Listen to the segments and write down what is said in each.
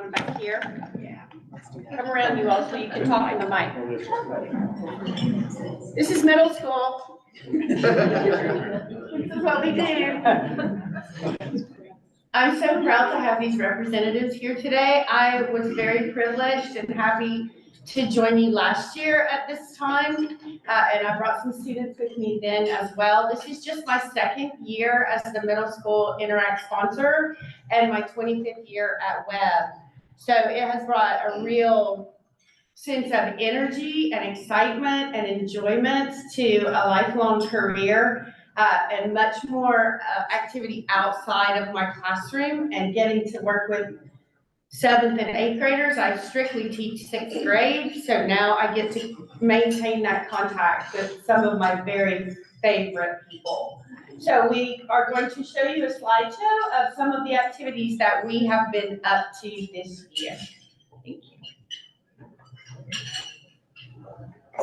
one back here. Yeah. Come around you all so you can talk in the mic. This is middle school. This is what we do. I'm so proud to have these representatives here today. I was very privileged and happy to join you last year at this time, and I brought some students with me then as well. This is just my second year as the middle school Interact sponsor and my 25th year at Webb. So it has brought a real sense of energy and excitement and enjoyment to a lifelong career. And much more activity outside of my classroom and getting to work with 7th and 8th graders. I strictly teach 6th grade, so now I get to maintain that contact with some of my very favorite people. So we are going to show you a slideshow of some of the activities that we have been up to this year. Thank you.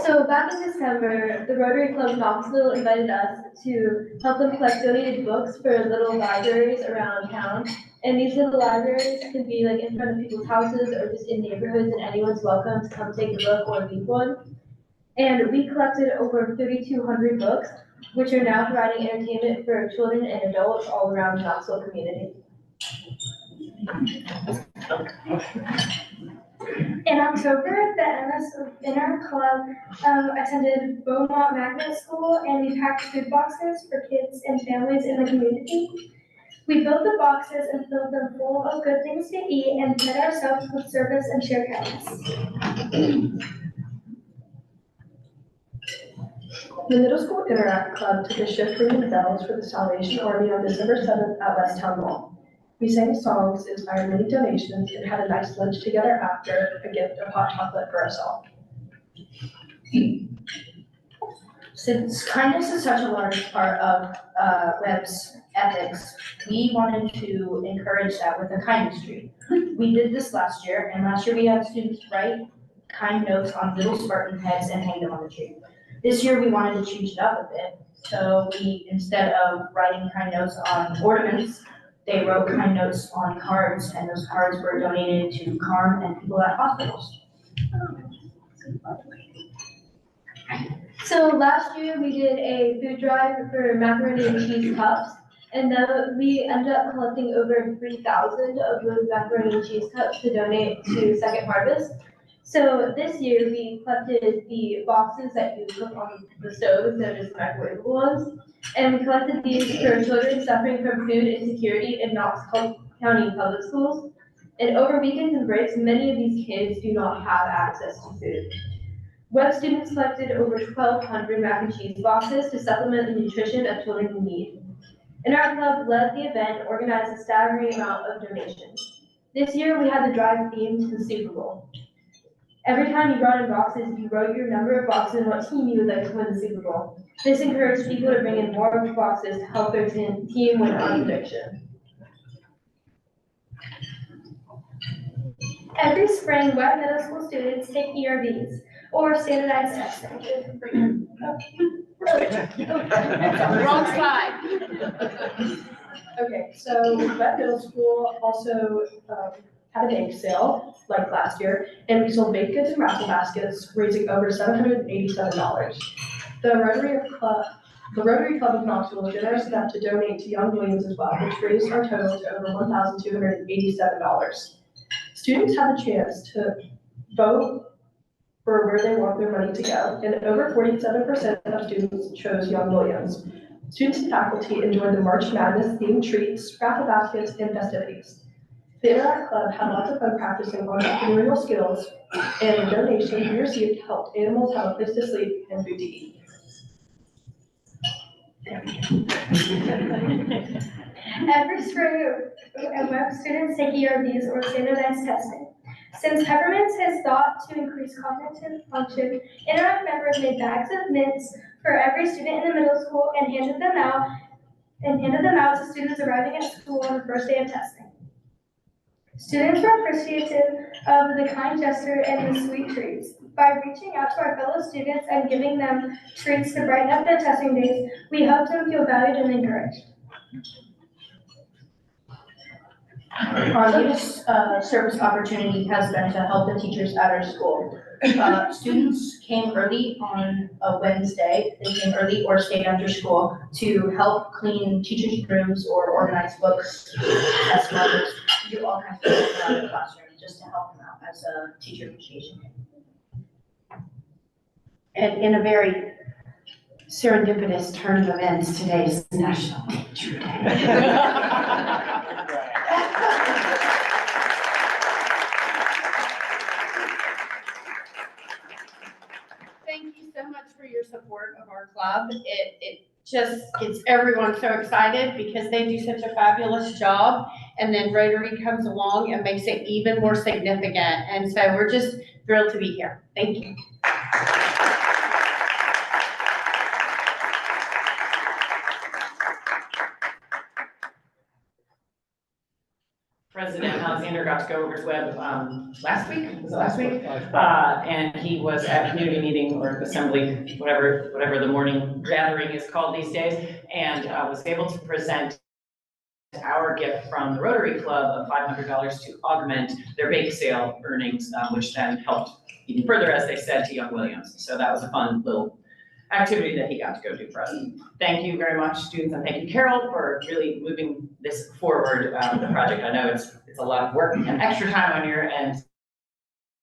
So back in December, the Rotary Club of Knoxville invited us to help them collect donated books for little libraries around town. And these little libraries can be like in front of people's houses or just in neighborhoods, and anyone's welcome to come take a book or read one. And we collected over 3,200 books, which are now providing entertainment for children and adults all around the Knoxville community. In October, the MS Inner Club attended Beaumont Magnet School, and we packed food boxes for kids and families in the community. We built the boxes and filled them full of good things to eat and fed ourselves with service and shared kindness. The Middle School Interact Club took a shift ringing bells for the Salvation Army on December 7th at West Town Mall. We sang songs, inspired many donations, and had a nice lunch together after, a gift of hot chocolate for us all. Since kindness is such a large part of Webb's ethics, we wanted to encourage that with a kindness tree. We did this last year, and last year we had students write kind notes on little Spartan heads and hang them on the tree. This year we wanted to change it up a bit, so we, instead of writing kind notes on ornaments, they wrote kind notes on cards, and those cards were donated to CARM and people at hospitals. So last year we did a food drive for macaroni and cheese cups, and then we ended up collecting over 3,000 of those macaroni and cheese cups to donate to Second Harvest. So this year we collected the boxes that you cook on the stove instead of just microwavable ones, and we collected these for children suffering from food insecurity in Knox County Public Schools. And over weekends and breaks, many of these kids do not have access to food. Webb students collected over 1,200 mac and cheese boxes to supplement the nutrition of children in need. And our club led the event and organized a staggering amount of donations. This year we had the drive theme to the Super Bowl. Every time you brought in boxes, you wrote your number of boxes and what team you would like to win the Super Bowl. This encouraged people to bring in more boxes to help their team win on prediction. Every spring, Webb Middle School students take ERVs, or standardized testing. Wrong slide. Okay, so Webb Middle School also had a bake sale like last year, and we sold baked goods and raffle baskets, raising over $787. The Rotary Club of Knoxville was generous enough to donate to Young Williams as well, which raised our total to over $1,287. Students had the chance to vote for where they want their money to go, and over 47% of students chose Young Williams. Students and faculty enjoyed the March Madness themed treats, raffle baskets, and festivities. The Interact Club had lots of fun practicing entrepreneurial skills, and the donations we received helped animals have a place to sleep and food to eat. Every spring, Webb students take ERVs, or standardized testing. Since peppermints is thought to increase cognitive function, Interact members made bags of mints for every student in the middle school and handed them out to students arriving at school on the first day of testing. Students were appreciative of the kind gesture and the sweet treats. By reaching out to our fellow students and giving them treats to brighten up their testing days, we helped them feel valued and encouraged. Our latest service opportunity has been to help the teachers at our school. Students came early on a Wednesday, they came early or stayed after school to help clean teachers' rooms or organize books, as well as do all kinds of stuff around the classroom, just to help them out as a teacher appreciation day. And in a very serendipitous turn of events, today is National Teacher Day. Thank you so much for your support of our club. It just gets everyone so excited because they do such a fabulous job. And then Rotary comes along and makes it even more significant. And so we're just thrilled to be here. Thank you. President Alexander got to go over to Webb last week, was it last week? And he was at a community meeting or assembly, whatever the morning gathering is called these days, and was able to present our gift from the Rotary Club of $500 to augment their bake sale earnings, which then helped even further, as they said, to Young Williams. So that was a fun little activity that he got to go do for us. Thank you very much, students, and thank you, Carol, for really moving this forward, the project. I know it's a lot of work and extra time on your end,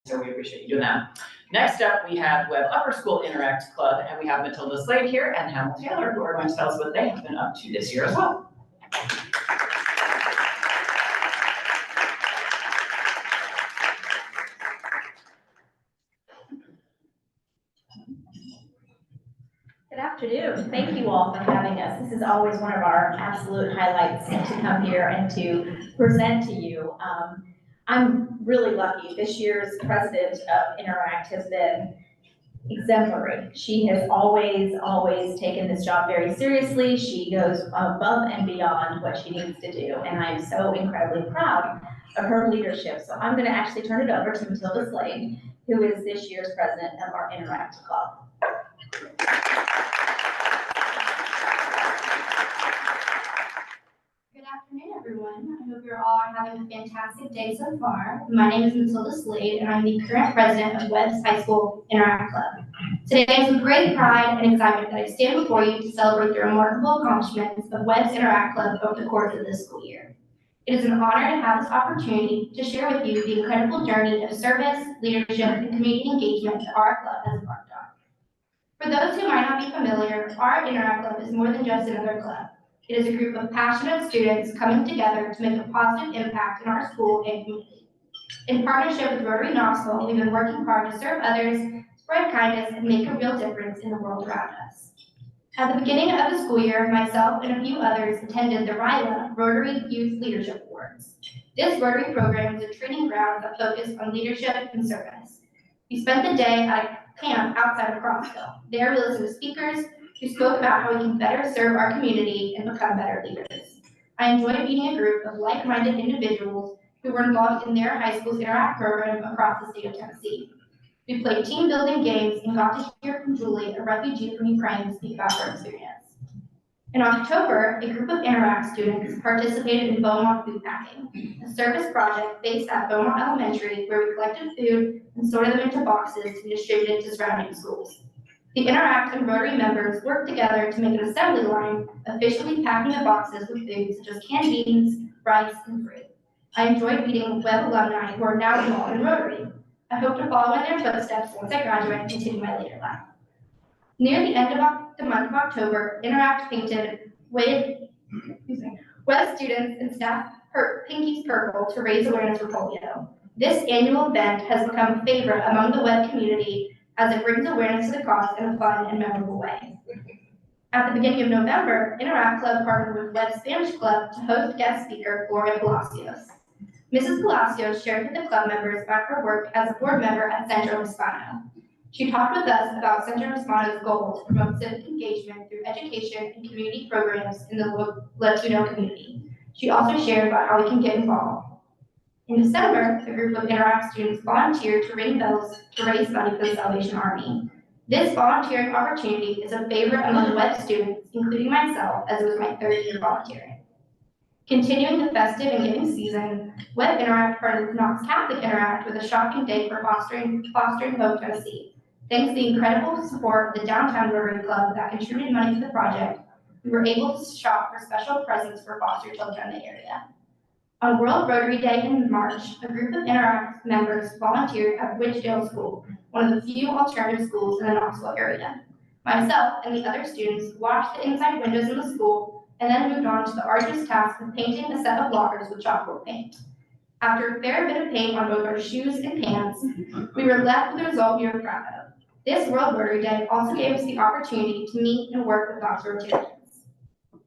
so we appreciate you doing that. Next up, we have Webb Upper School Interact Club, and we have Matilda Slade here and Hamill Taylor, who are going to tell us what they have been up to this year as well. Good afternoon. Thank you all for having us. This is always one of our absolute highlights to come here and to present to you. I'm really lucky. This year's president of Interact has been exemplary. She has always taken this job very seriously. She goes above and beyond what she needs to do, and I'm so incredibly proud of her leadership. So I'm going to actually turn it over to Matilda Slade, who is this year's president of our Interact Club. Good afternoon, everyone. I hope you're all having a fantastic day so far. My name is Matilda Slade, and I'm the current president of Webb's High School Interact Club. Today is with great pride and excitement that I stand before you to celebrate the remarkable accomplishments of Webb's Interact Club over the course of this school year. It is an honor to have this opportunity to share with you the incredible journey of service, leadership, and community engagement that our club has embarked on. For those who might not be familiar, our Interact Club is more than just another club. It is a group of passionate students coming together to make a positive impact in our school and community. In partnership with Rotary Knoxville, we've been working hard to serve others, spread kindness, and make a real difference in the world around us. At the beginning of the school year, myself and a few others attended the RILA Rotary Youth Leadership Awards. This Rotary program is a training ground that focuses on leadership and service. We spent the day at a camp outside of Crossville. There we listened to speakers who spoke about how we can better serve our community and become better leaders. I enjoyed meeting a group of like-minded individuals who were involved in their high school's Interact program across the state of Tennessee. We played team-building games and got to hear from Julie, a refugee from Ukraine, speak about her experience. In October, a group of Interact students participated in Beaumont food packing, a service project based at Beaumont Elementary where we collected food and sorted them into boxes to be distributed to surrounding schools. The Interact and Rotary members worked together to make an assembly line, efficiently packing the boxes with food such as canned beans, rice, and fruit. I enjoyed meeting Webb alumni who are now involved in Rotary. I hope to follow in their footsteps once I graduate and continue my later life. Near the end of the month of October, Interact painted Webb students and staff Pinkies purple to raise awareness for polio. This annual event has become a favorite among the Webb community as it brings awareness to the cause in a fun and memorable way. At the beginning of November, Interact Club partnered with Webb Spanish Club to host guest speaker Gloria Palacios. Mrs. Palacios shared with the club members about her work as a board member at Centro Hispano. She talked with us about Centro Hispano's goal to promote civic engagement through education and community programs in the Latino community. She also shared about how we can get involved. In December, a group of Interact students volunteered to ring bells to raise money for the Salvation Army. This volunteering opportunity is a favorite among Webb students, including myself, as it was my third year volunteering. Continuing the festive and giving season, Web Interact partnered with Knox Catholic Interact with a shopping day for fostering Hope, Tennessee. Thanks to the incredible support of the Downtown Rotary Club that contributed money to the project, we were able to shop for special presents for foster children in the area. On World Rotary Day in March, a group of Interact members volunteered at Ridgedale School, one of the few alternative schools in the Knoxville area. Myself and the other students washed the inside windows in the school and then moved on to the arduous task of painting a set of lockers with chalkboard paint. After a fair bit of paint on both our shoes and pants, we were left with a result we were proud of. This World Rotary Day also gave us the opportunity to meet and work with Knoxville Rotarians.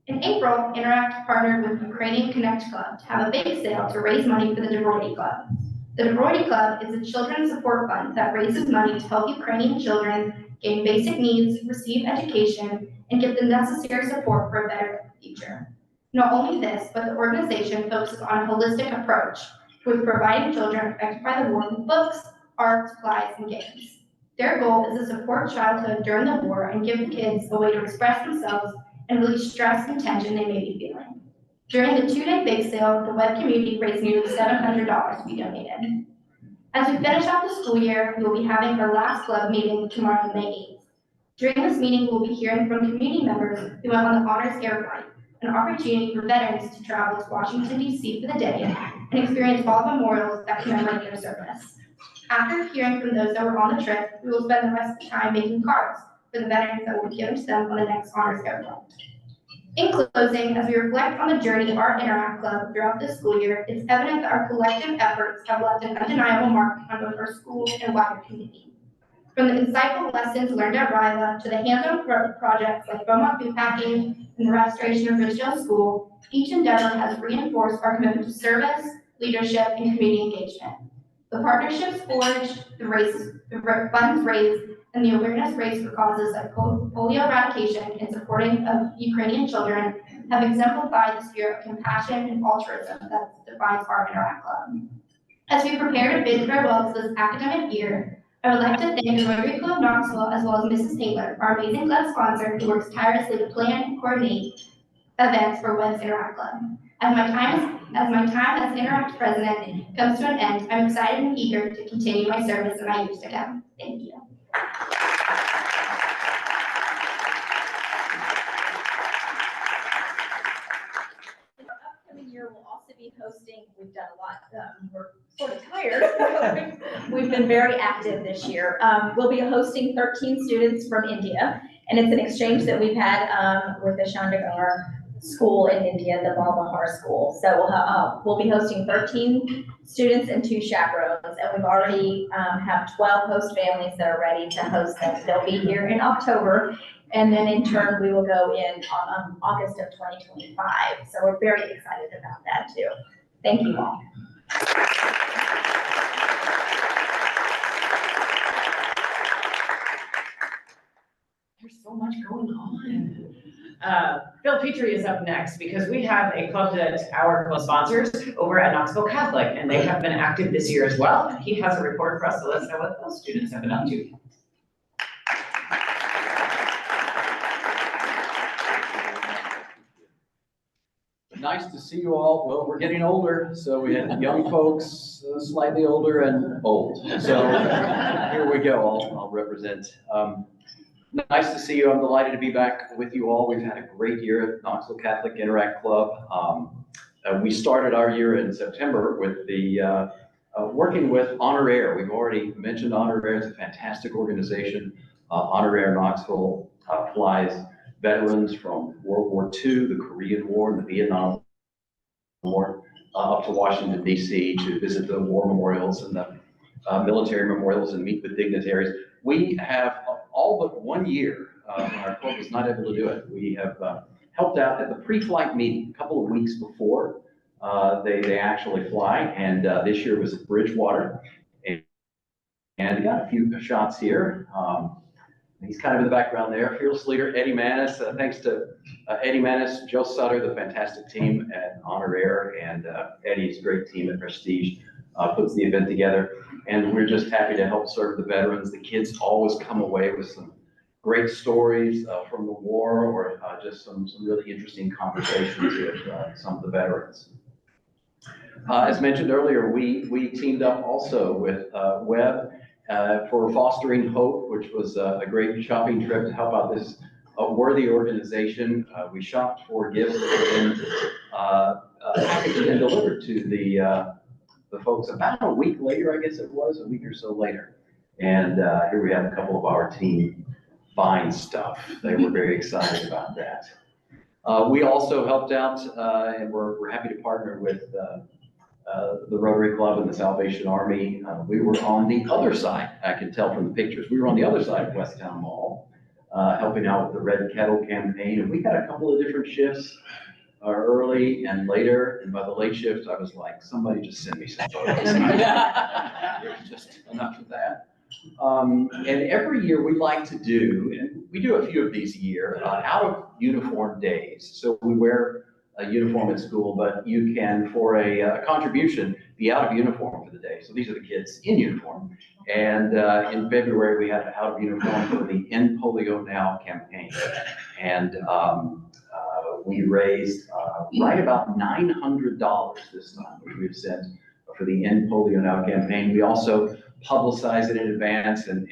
In April, Interact partnered with Ukrainian Connect Club to have a bake sale to raise money for the Dobrody Club. The Dobrody Club is a children's support fund that raises money to help Ukrainian children gain basic needs, receive education, and get the necessary support for a better future. Not only this, but the organization focuses on a holistic approach with providing children affected by the war with books, art, supplies, and games. Their goal is to support childhood during the war and give the kids a way to express themselves and release stress and tension they may be feeling. During the 2-day bake sale, the web community raised nearly $700 to be donated. As we finish out the school year, we will be having our last club meeting tomorrow, May 8th. During this meeting, we'll be hearing from community members who went on the Honors Air Flight, an opportunity for veterans to travel to Washington, D.C. for the day and experience all the memorials that commemorate their service. After hearing from those that were on the trip, we will spend the rest of the time making cards for the veterans that will be given to them on the next Honors Air Flight. In closing, as we reflect on the journey of our Interact Club throughout this school year, it's evident that our collective efforts have left an undeniable mark on both our school and wider community. From the insightful lessons learned at RILA to the hands-on projects like Beaumont Food Packing and the restoration of Ridgedale School, each endeavor has reinforced our commitment to service, leadership, and community engagement. The partnerships forged, the funds raised, and the awareness raised for causes like polio eradication and supporting of Ukrainian children have exemplified the spirit of compassion and altruism that defines our Interact Club. As we prepare to bid farewell to this academic year, I would like to thank the Rotary Club Knoxville as well as Mrs. Taylor, our amazing club sponsor who works tirelessly to plan and coordinate events for WEB's Interact Club. As my time as Interact president comes to an end, I'm excited and eager to continue my service in my years to come. Thank you. Upcoming year, we'll also be hosting, we've done a lot, we're sort of tired. We've been very active this year. We'll be hosting 13 students from India, and it's an exchange that we've had with the Chandigarh school in India, the Balbahar school. So we'll be hosting 13 students and 2 chaperones, and we've already have 12 host families that are ready to host them. They'll be here in October, and then in turn, we will go in on August of 2025. So we're very excited about that too. Thank you all. There's so much going on. Phil Petrie is up next because we have a club that our club sponsors over at Knoxville Catholic, and they have been active this year as well. He has a report for us, so let's know what those students have been up to. Nice to see you all. Well, we're getting older, so we had young folks, slightly older and old. So here we go. I'll represent. Nice to see you. I'm delighted to be back with you all. We've had a great year at Knoxville Catholic Interact Club. We started our year in September with the working with Honor Air. We've already mentioned Honor Air. It's a fantastic organization. Honor Air Knoxville flies veterans from World War II, the Korean War, and the Vietnam War, up to Washington, D.C. to visit the war memorials and the military memorials and meet with dignitaries. We have all but 1 year, our club was not able to do it. We have helped out at the pre-flight meeting a couple of weeks before they actually fly, and this year was at Bridgewater. And got a few shots here. He's kind of in the background there. Fearless leader, Eddie Manis. Thanks to Eddie Manis, Joe Sutter, the fantastic team at Honor Air, and Eddie's great team at Prestige puts the event together. And we're just happy to help serve the veterans. The kids always come away with some great stories from the war, or just some really interesting conversations with some of the veterans. As mentioned earlier, we teamed up also with Webb for Fostering Hope, which was a great shopping trip to help out this worthy organization. We shopped for gifts and packaged and delivered to the folks about a week later, I guess it was, a week or so later. And here we have a couple of our team buying stuff. They were very excited about that. We also helped out, and we're happy to partner with the Rotary Club and the Salvation Army. We were on the other side, I can tell from the pictures, we were on the other side of West Town Mall, helping out with the Red Kettle campaign. And we had a couple of different shifts, early and later. And by the late shift, I was like, somebody just send me some photos. There's just enough of that. And every year we like to do, and we do a few of these a year, out of uniform days. So we wear a uniform at school, but you can, for a contribution, be out of uniform for the day. So these are the kids in uniform. And in February, we had out of uniform for the End Polio Now campaign. And we raised right about $900 this time, which we've sent for the End Polio Now campaign. We also publicize it in advance and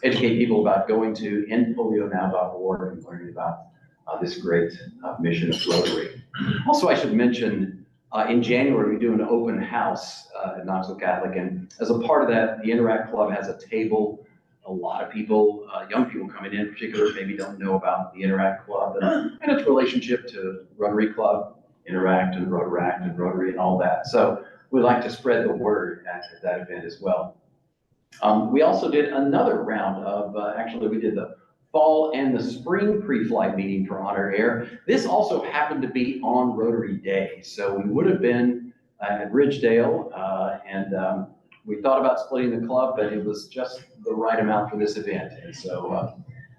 educate people about going to endpolionow.org and learning about this great mission of Rotary. Also, I should mention, in January, we do an open house at Knoxville Catholic, and as a part of that, the Interact Club has a table. A lot of people, young people coming in particular, maybe don't know about the Interact Club and its relationship to Rotary Club, Interact and Rotaract and Rotary and all that. So we like to spread the word at that event as well. We also did another round of, actually we did the fall and the spring pre-flight meeting for Honor Air. This also happened to be on Rotary Day. So we would have been at Ridgedale, and we thought about splitting the club, but it was just the right amount for this event. And so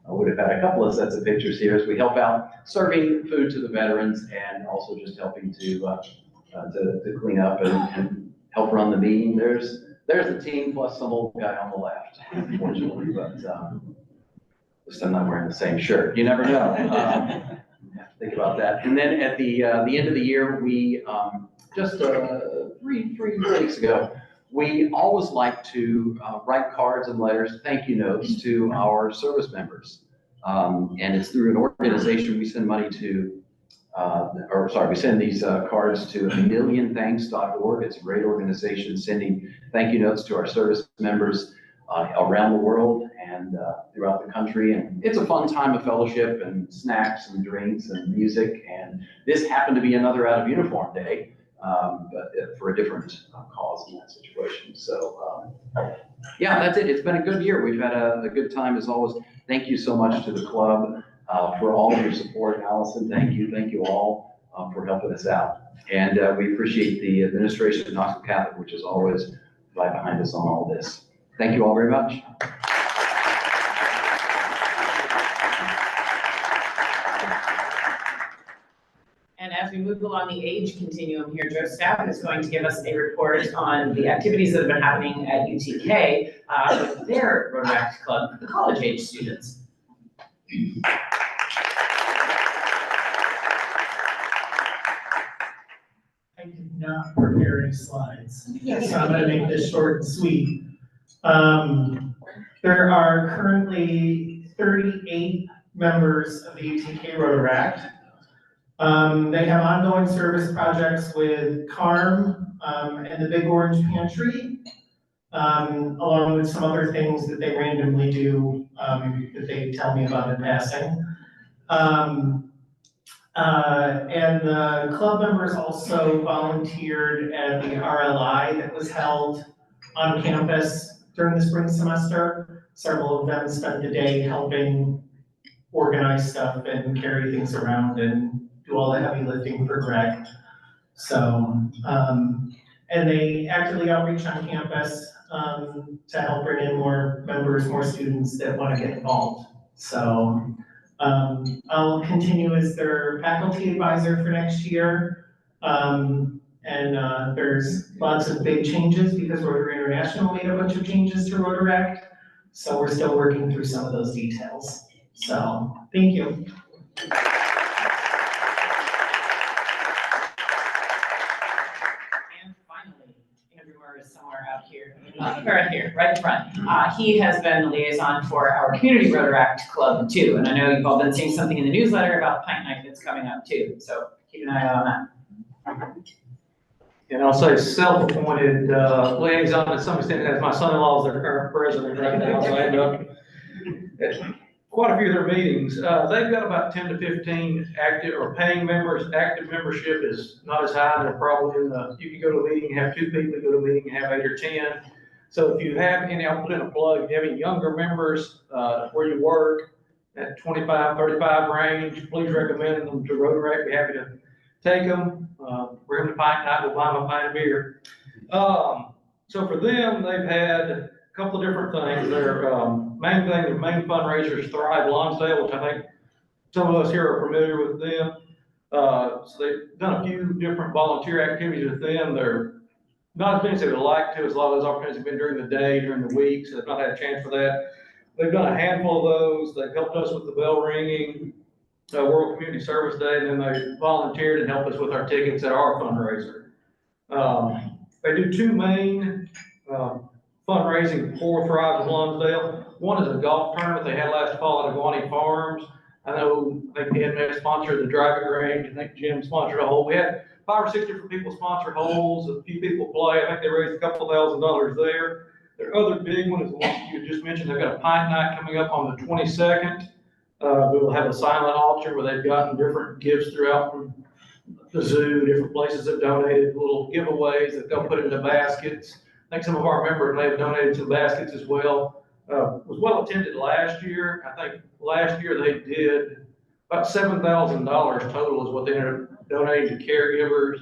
I would have had a couple of sets of pictures here as we help out serving food to the veterans and also just helping to clean up and help run the meeting. There's the team plus some old guy on the left, unfortunately, but at least I'm not wearing the same shirt. You never know. Have to think about that. And then at the end of the year, we just 3 weeks ago, we always like to write cards and letters, thank you notes to our service members. And it's through an organization we send money to, we send these cards to amillionthanks.org. It's a great organization sending thank you notes to our service members around the world and throughout the country. And it's a fun time of fellowship and snacks and drinks and music. And this happened to be another out of uniform day. But for a different cause in that situation. So yeah, that's it. It's been a good year. We've had a good time as always. Thank you so much to the club for all of your support. Allison, thank you all for helping us out. And we appreciate the administration of Knoxville Catholic, which is always right behind us on all this. Thank you all very much. And as we move along the age continuum here, Joe Staff is going to give us a report on the activities that have been happening at UTK with their Rotaract Club for the college age students. I did not prepare any slides, so I'm gonna make this short and sweet. There are currently 38 members of the UTK Rotaract. They have ongoing service projects with CARM and the Big Orange Pantry, along with some other things that they randomly do that they tell me about in passing. And the club members also volunteered at the RLI that was held on campus during the spring semester. Several of them spent the day helping organize stuff and carry things around and do all the heavy lifting for Greg. So, and they actively outreach on campus to help bring in more members, more students that want to get involved. So I'll continue as their faculty advisor for next year. And there's lots of big changes because Rotary International made a bunch of changes to Rotaract. So we're still working through some of those details. So, thank you. And finally, Andrew Murray is somewhere out here, right here, right in front. He has been the liaison for our community Rotaract club too. And I know you've all been seeing something in the newsletter about Pint Night that's coming up too. So keep an eye out on that. And I'll say self-appointed liaison to some extent, as my son-in-law is their current president right now, so I end up at quite a few of their meetings. They've got about 10 to 15 active or paying members. Active membership is not as high. They're probably in the, you can go to a meeting and have 2 people, you go to a meeting and have 8 or 10. So if you have any, I'll put in a plug, if you have any younger members where you work at 25, 35 range, please recommend them to Rotaract. Be happy to take them, bring them to Pint Night, we'll buy them a pint of beer. So for them, they've had a couple of different things. Their main fundraiser is Thrive Lonsdale, which I think some of us here are familiar with them. So they've done a few different volunteer activities with them. They're not as many as they would like to, as a lot of those opportunities have been during the day, during the week, so they've not had a chance for that. They've done a handful of those. They've helped us with the bell ringing, World Community Service Day, and then they volunteered and helped us with our tickets at our fundraiser. They do 2 main fundraising for Thrive of Lonsdale. One is a golf tournament they had last fall at Aguani Farms. I think Ed sponsored the driving range. I think Jim sponsored a hole. We had 5 or 6 different people sponsor holes. A few people play. I think they raised a couple $1,000 there. Their other big one is the one you just mentioned. They've got a Pint Night coming up on the 22nd. We will have a silent auction where they've gotten different gifts throughout from the zoo, different places have donated little giveaways that they'll put into baskets. I think some of our members may have donated some baskets as well. Was well attended last year. I think last year they did about $7,000 total is what they ended up donating to caregivers,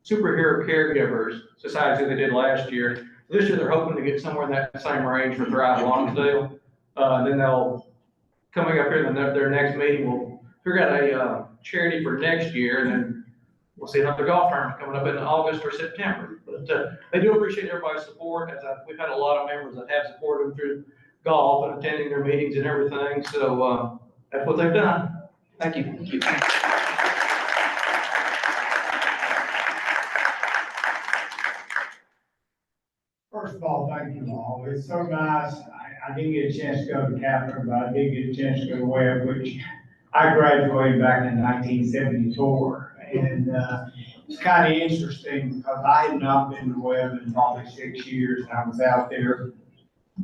superhero caregivers society they did last year. This year they're hoping to get somewhere in that same range for Thrive Lonsdale. And then coming up here in their next meeting, we'll figure out a charity for next year, and then we'll see another golf tournament coming up in August or September. But they do appreciate everybody's support, as we've had a lot of members that have supported them through golf and attending their meetings and everything. So that's what they've done. Thank you. Thank you. First of all, thank you all. It's so nice. I didn't get a chance to go to Catherine, but I did get a chance to go to Webb, which I graduated back in 1974. And it's kind of interesting because I had not been to Webb in probably 6 years. And I was out there